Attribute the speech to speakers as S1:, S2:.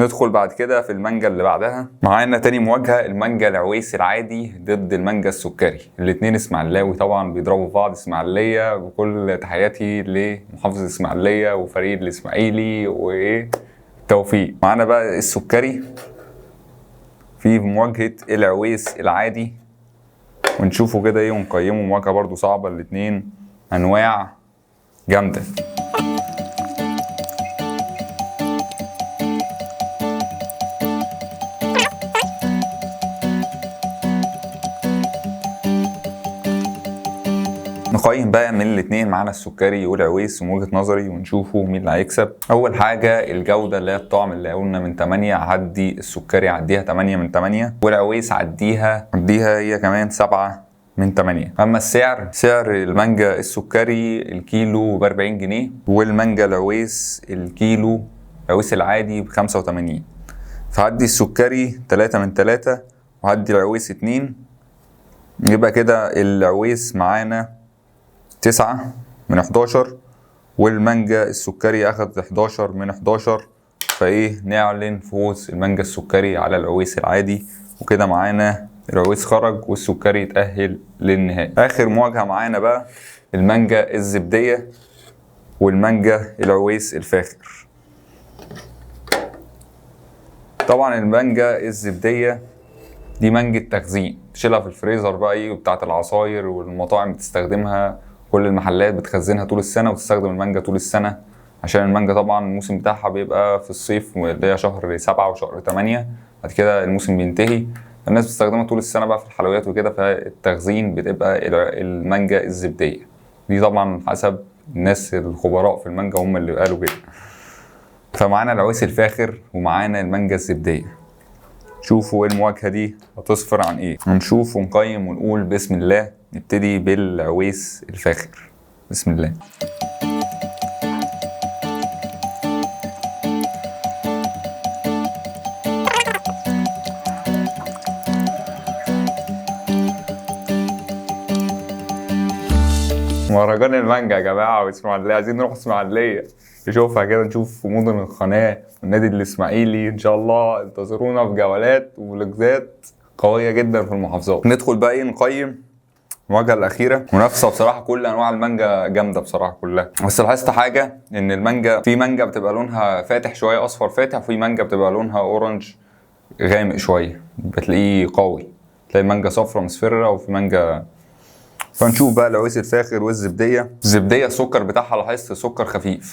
S1: ندخل بعد كده في المانجا اللي بعدها. معانا تاني مواجهة المانجا العويس العادي ضد المانجا السكري. الاتنين اسماعيلاوي طبعا بيضربوا في بعض، اسماعيلية، بكل تحياتي لمحافظة اسماعيلية وفريق الاسماعيلي وايه توفيق. معانا بقى السكري في مواجهة العويس العادي، ونشوفوا كده ايه ونقيمه. مواجهة برضو صعبة، الاتنين انواع جامدة. نقيم بقى من الاتنين. معانا السكري والعويس من وجهة نظري ونشوفوا مين اللي هيكسب. اول حاجة الجودة اللي هي الطعم، اللي قلنا من 8 عدي السكري عديها 8 من 8، والعويس عديها هي كمان 7 من 8. اما السعر، سعر المانجا السكري الكيلو ب 40 جنيه، والمانجا العويس الكيلو العويس العادي ب 85. فعدي السكري 3 من 3 وعدي العويس 2، يبقى كده العويس معانا 9 من 11 والمانجا السكري اخد 11 من 11. فايه نعلن فوز المانجا السكري على العويس العادي، وكده معانا العويس خرج والسكري اتأهل للنهائي. اخر مواجهة معانا بقى المانجا الزبدية والمانجا العويس الفاخر. طبعا المانجا الزبدية دي مانجا تخزين، تشيلها في الفريزر بقى ايه، بتاعة العصاير والمطاعم بتستخدمها، كل المحلات بتخزنها طول السنة وتستخدم المانجا طول السنة، عشان المانجا طبعا الموسم بتاعها بيبقى في الصيف اللي هي شهر 7 وشهر 8، بعد كده الموسم بينتهي. الناس بتستخدمها طول السنة بقى في الحلويات وكده، فالتخزين بتبقى المانجا الزبدية دي طبعا حسب الناس الخبراء في المانجا هم اللي قالوا كده. فمعانا العويس الفاخر ومعانا المانجا الزبدية. شوفوا ايه المواجهة دي هتصفر عن ايه. هنشوف ونقيم ونقول بسم الله. نبتدي بالعويس الفاخر. بسم الله. مهرجان المانجا يا جماعة واسماعيلية، عايزين نروح اسماعيلية نشوفها كده، نشوف مدن القناة والنادي الإسماعيلي. إن شاء الله انتظرونا في جولات وفلوجات قوية جدا في المحافظات. ندخل بقى ايه نقيم المواجهة الأخيرة. منافسة بصراحة، كل أنواع المانجا جامدة بصراحة كلها. بس لاحظت حاجة، إن المانجا في مانجا بتبقى لونها فاتح شوية، أصفر فاتح، وفي مانجا بتبقى لونها أورنج غامق شوية، بتلاقيه قوي. تلاقي مانجا صفرا مصفرة وفي مانجا. فنشوف بقى العويس الفاخر والزبدية. الزبدية السكر بتاعها لاحظت سكر خفيف،